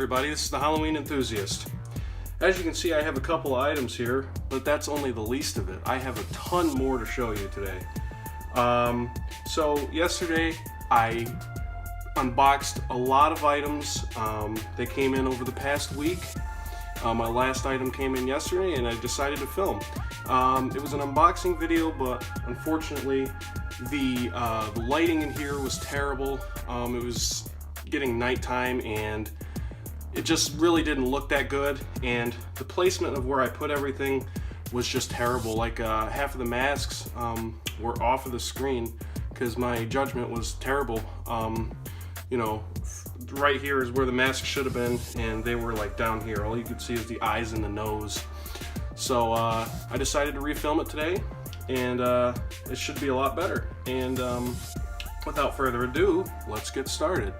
everybody, this is the Halloween Enthusiast. As you can see, I have a couple items here, but that's only the least of it. I have a ton more to show you today. So yesterday I unboxed a lot of items that came in over the past week. My last item came in yesterday and I decided to film. It was an unboxing video, but unfortunately the lighting in here was terrible. It was getting nighttime and it just really didn't look that good, and the placement of where I put everything was just terrible. Like half of the masks were off of the screen because my judgment was terrible. You know, right here is where the mask should have been, and they were like down here. All you could see is the eyes and the nose. So I decided to refilm it today, and it should be a lot better. And without further ado, let's get started.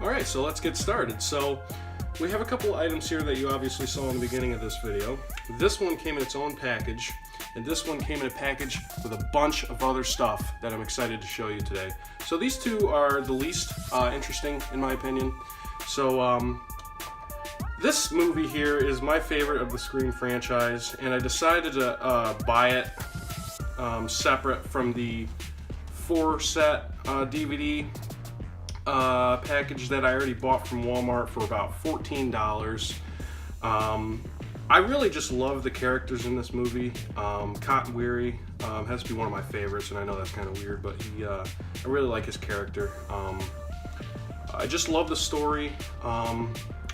Alright, so let's get started. So we have a couple items here that you obviously saw in the beginning of this video. This one came in its own package, and this one came in a package with a bunch of other stuff that I'm excited to show you today. So these two are the least interesting in my opinion. So this movie here is my favorite of the Scream franchise, and I decided to buy it separate from the 4-set DVD package that I already bought from Walmart for about $14. I really just love the characters in this movie. Cotton Weary has to be one of my favorites, and I know that's kind of weird, but I really like his character. I just love the story.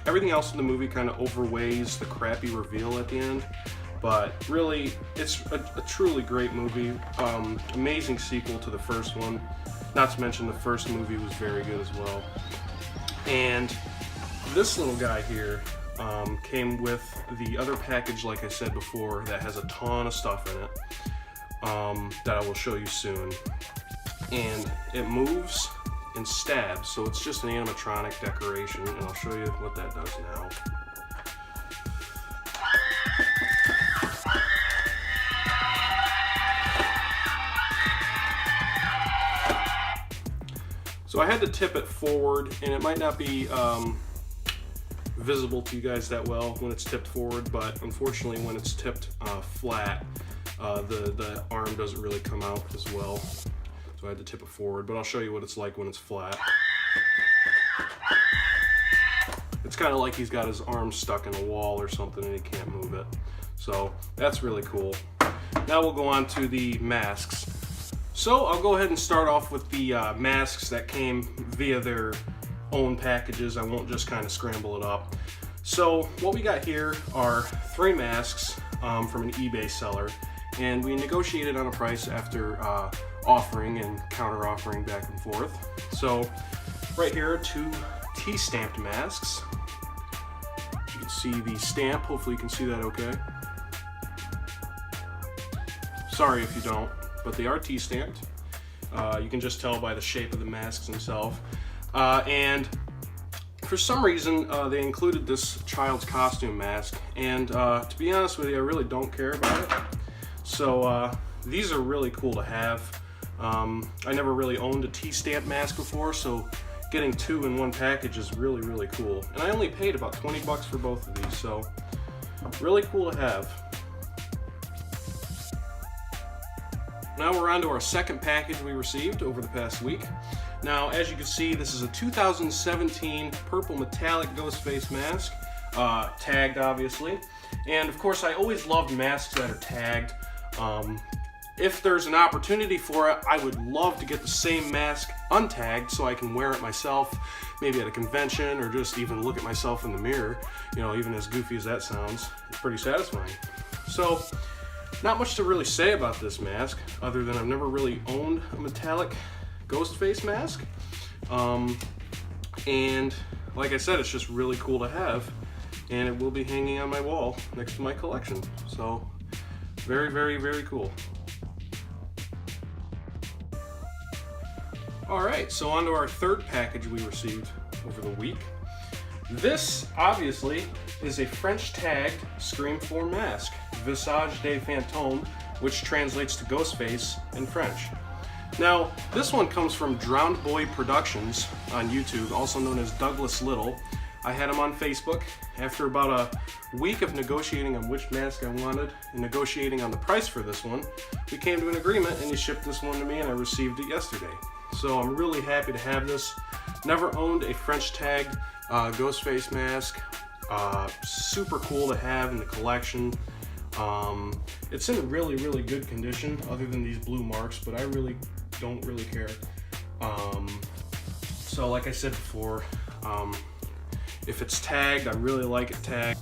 Everything else in the movie kind of overweighs the crappy reveal at the end, but really it's a truly great movie. Amazing sequel to the first one. Not to mention the first movie was very good as well. And this little guy here came with the other package, like I said before, that has a ton of stuff in it that I will show you soon. And it moves and stabs, so it's just an animatronic decoration, and I'll show you what that does now. So I had to tip it forward, and it might not be visible to you guys that well when it's tipped forward, but unfortunately when it's tipped flat, the arm doesn't really come out as well. So I had to tip it forward, but I'll show you what it's like when it's flat. It's kind of like he's got his arm stuck in a wall or something and he can't move it. So that's really cool. Now we'll go on to the masks. So I'll go ahead and start off with the masks that came via their own packages. I won't just kind of scramble it up. So what we got here are 3 masks from an eBay seller, and we negotiated on a price after offering and counter-offering back and forth. So right here are 2 T-stamped masks. You can see the stamp. Hopefully you can see that okay. Sorry if you don't, but they are T-stamped. You can just tell by the shape of the masks themselves. And for some reason, they included this child's costume mask. And to be honest with you, I really don't care about it. So these are really cool to have. I never really owned a T-stamp mask before, so getting 2 in one package is really, really cool. And I only paid about 20 bucks for both of these, so really cool to have. Now we're on to our second package we received over the past week. Now, as you can see, this is a 2017 purple metallic ghost face mask, tagged obviously. And of course, I always loved masks that are tagged. If there's an opportunity for it, I would love to get the same mask untagged so I can wear it myself, maybe at a convention, or just even look at myself in the mirror. You know, even as goofy as that sounds, it's pretty satisfying. So, not much to really say about this mask, other than I've never really owned a metallic ghost face mask. And like I said, it's just really cool to have, and it will be hanging on my wall next to my collection. So, very, very, very cool. Alright, so on to our third package we received over the week. This, obviously, is a French tagged Scream 4 mask, Visage de Fantôme, which translates to Ghostface in French. Now, this one comes from Drowned Boy Productions on YouTube, also known as Douglas Little. I had him on Facebook. After about a week of negotiating on which mask I wanted and negotiating on the price for this one, we came to an agreement and he shipped this one to me and I received it yesterday. So I'm really happy to have this. Never owned a French tagged ghost face mask. Super cool to have in the collection. It's in really good condition other than these blue marks, but I really don't really care. So like I said before, if it's tagged, I really like it tagged.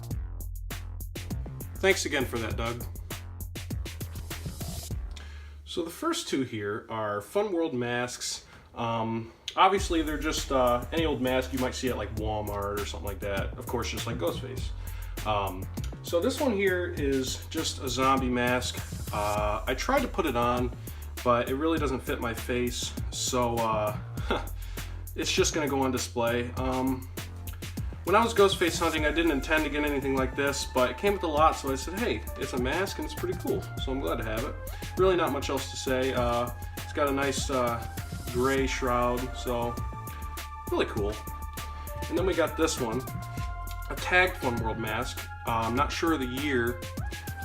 Thanks again for that, Doug. So the first two here are Fun World masks. Obviously they're just any old mask you might see at like Walmart or something like that. Of course, just like Ghostface. So this one here is just a zombie mask. I tried to put it on, but it really doesn't fit my face. So it's just gonna go on display. When I was Ghostface hunting, I didn't intend to get anything like this, but it came with a lot, so I said, hey, it's a mask and it's pretty cool, so I'm glad to have it. Really not much else to say. It's got a nice gray shroud, so really cool. And then we got this one, a tagged Fun World mask. I'm not sure of the year,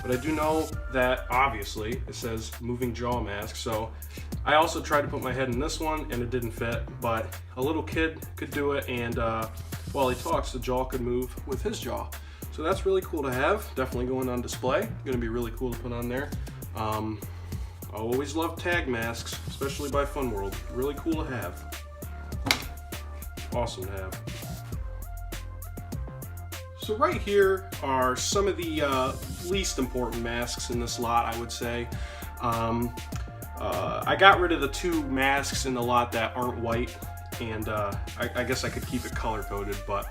but I do know that obviously it says moving jaw mask, so I also tried to put my head in this one and it didn't fit, but a little kid could do it, and while he talks, the jaw could move with his jaw. So that's really cool to have, definitely going on display. Gonna be really cool to put on there. I always love tag masks, especially by Fun World. Really cool to have. Awesome to have. So right here are some of the least important masks in this lot, I would say. I got rid of the two masks in the lot that aren't white, and I guess I could keep it color-coded, but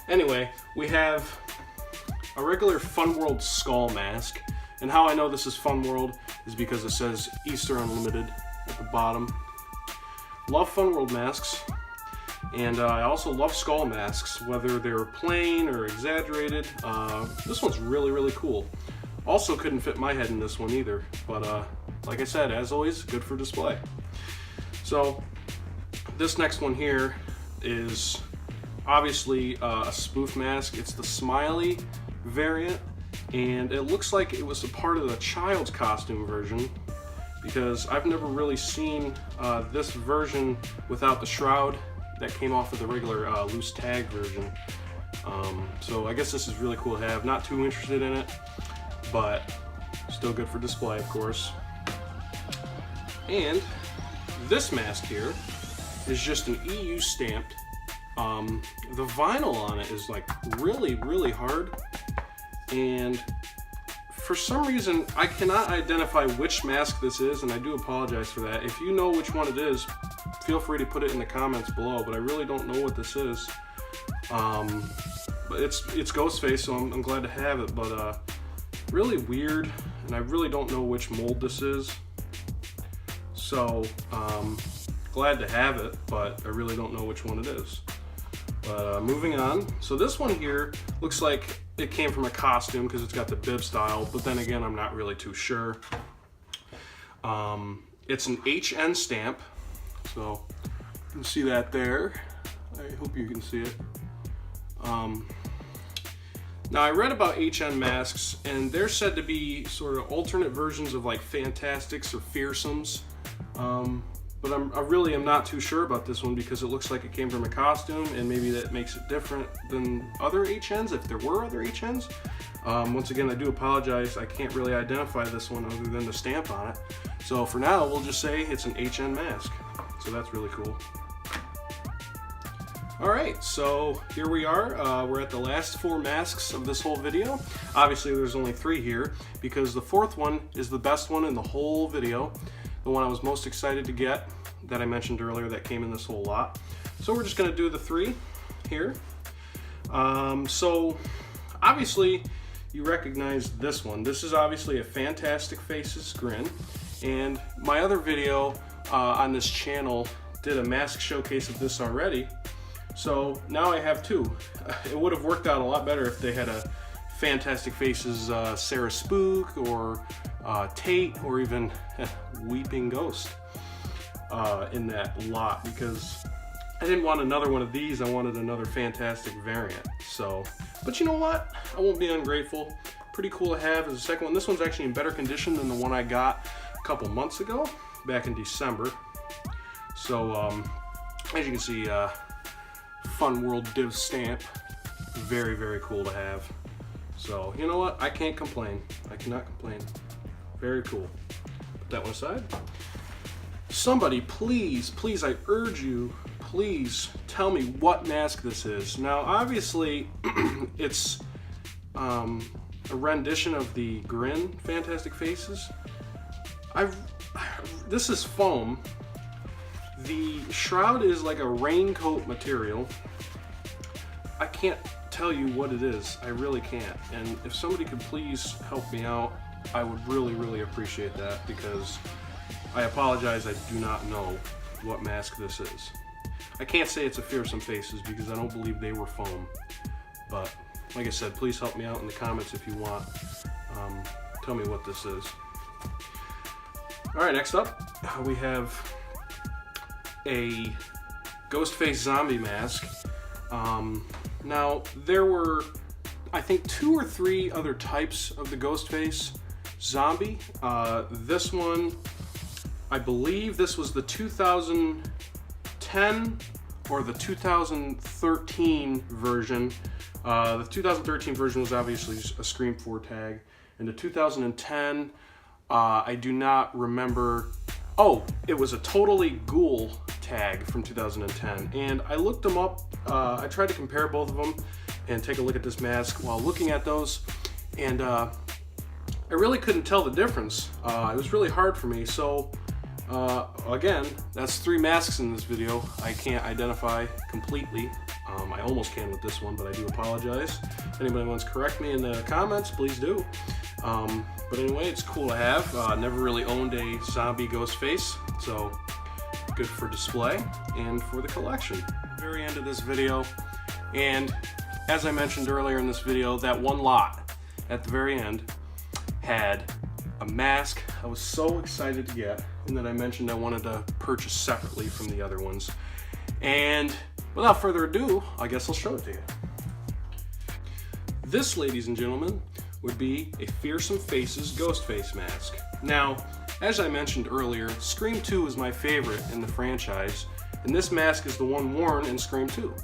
anyway, we have a regular Fun World skull mask, and how I know this is Fun World is because it says Easter Unlimited at the bottom. Love Fun World masks, and I also love skull masks, whether they're plain or exaggerated. This one's really cool. Also couldn't fit my head in this one either, but like I said, as always, good for display. So this next one here is obviously a spoof mask. It's the smiley variant, and it looks like it was a part of the child's costume version, because I've never really seen this version without the shroud that came off of the regular loose tag version. So I guess this is really cool to have. Not too interested in it, but still good for display, of course. And this mask here is just an EU stamped. The vinyl on it is like really hard, and for some reason I cannot identify which mask this is, and I do apologize for that. If you know which one it is, feel free to put it in the comments below, but I really don't know what this is. But it's Ghostface, so I'm glad to have it, but really weird, and I really don't know which mold this is. So glad to have it, but I really don't know which one it is. But moving on, so this one here looks like it came from a costume because it's got the bib style, but then again, I'm not really too sure. It's an HN stamp, so you can see that there. I hope you can see it. Now I read about HN masks, and they're said to be sort of alternate versions of like Fantastics or Fearsomes. But I really am not too sure about this one because it looks like it came from a costume, and maybe that makes it different than other HNs, if there were other HNs. Once again, I do apologize. I can't really identify this one other than the stamp on it. So for now, we'll just say it's an HN mask. So that's really cool. Alright, so here we are. We're at the last 4 masks of this whole video. Obviously, there's only 3 here because the 4th one is the best one in the whole video. The one I was most excited to get that I mentioned earlier that came in this whole lot. So we're just going to do the 3 here. So obviously you recognize this one. This is obviously a Fantastic Faces grin, and my other video on this channel did a mask showcase of this already. So now I have 2. It would have worked out a lot better if they had a Fantastic Faces Sarah Spook or Tate or even Weeping Ghost. in that lot because I didn't want another one of these. I wanted another fantastic variant. So, but you know what? I won't be ungrateful. Pretty cool to have as a second one. This one's actually in better condition than the one I got a couple months ago, back in December. So, as you can see, Fun World Div stamp. Very, very cool to have. So, you know what? I can't complain. I cannot complain. Very cool. Put that one aside. Somebody, please, please, I urge you, please tell me what mask this is. Now, obviously, it's a rendition of the Grin Fantastic Faces. This is foam. The shroud is like a raincoat material. I can't tell you what it is. I really can't. And if somebody could please help me out, I would really, really appreciate that, because I apologize, I do not know what mask this is. I can't say it's a Fearsome Faces because I don't believe they were foam. But like I said, please help me out in the comments if you want. Tell me what this is. Alright, next up we have a Ghostface zombie mask. Now, there were, I think, 2 or 3 other types of the Ghostface zombie. This one, I believe this was the 2010 or the 2013 version. The 2013 version was obviously a Scream 4 tag. And the 2010, I do not remember. Oh, it was a Totally Ghoul tag from 2010. And I looked them up. I tried to compare both of them and take a look at this mask while looking at those. And I really couldn't tell the difference. It was really hard for me. So again, that's 3 masks in this video. I can't identify completely. I almost can with this one, but I do apologize. If anybody wants to correct me in the comments, please do. But anyway, it's cool to have. Never really owned a zombie Ghostface, so good for display and for the collection. Very end of this video, and as I mentioned earlier in this video, that one lot at the very end had a mask I was so excited to get, and that I mentioned I wanted to purchase separately from the other ones. And without further ado, I guess I'll show it to you. This, ladies and gentlemen, would be a Fearsome Faces Ghostface mask. Now, as I mentioned earlier, Scream 2 is my favorite in the franchise, and this mask is the one worn in Scream 2.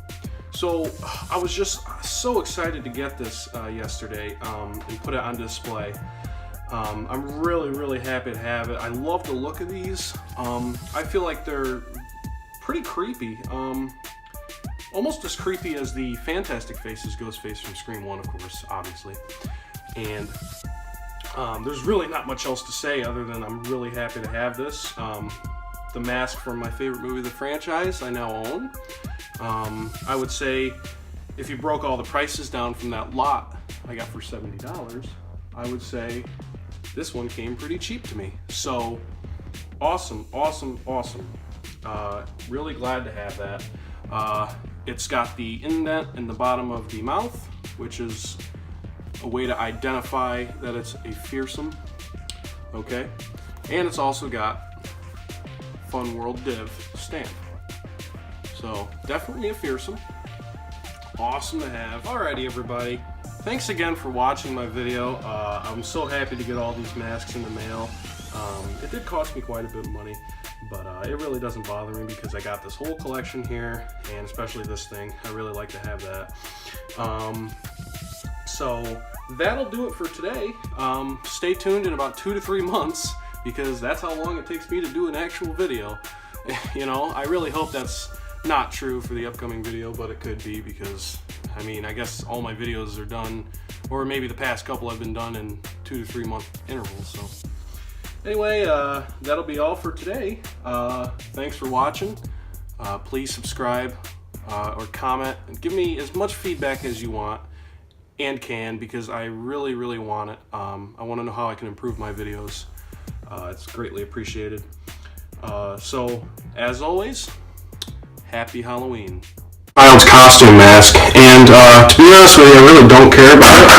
So I was just so excited to get this yesterday and put it on display. I'm really, really happy to have it. I love the look of these. I feel like they're pretty creepy. Almost as creepy as the Fantastic Faces Ghostface from Scream 1, of course, obviously. And there's really not much else to say other than I'm really happy to have this. The mask from my favorite movie of the franchise I now own. I would say if you broke all the prices down from that lot I got for $70, I would say this one came pretty cheap to me. So awesome, awesome, awesome. Really glad to have that. It's got the indent in the bottom of the mouth, which is a way to identify that it's a Fearsome. Okay, and it's also got Fun World Div stamp. So definitely a Fearsome. Awesome to have. Alrighty, everybody. Thanks again for watching my video. I'm so happy to get all these masks in the mail. It did cost me quite a bit of money, but it really doesn't bother me because I got this whole collection here, and especially this thing. I really like to have that. So that'll do it for today. Stay tuned in about 2 to 3 months because that's how long it takes me to do an actual video. You know, I really hope that's not true for the upcoming video, but it could be because, I mean, I guess all my videos are done, or maybe the past couple have been done in 2 to 3 month intervals. So anyway, that'll be all for today. Thanks for watching. Please subscribe or comment and give me as much feedback as you want and can, because I really, really want it. I want to know how I can improve my videos. It's greatly appreciated. So, as always, happy Halloween. Child's costume mask, and to be honest with you, I really don't care about it.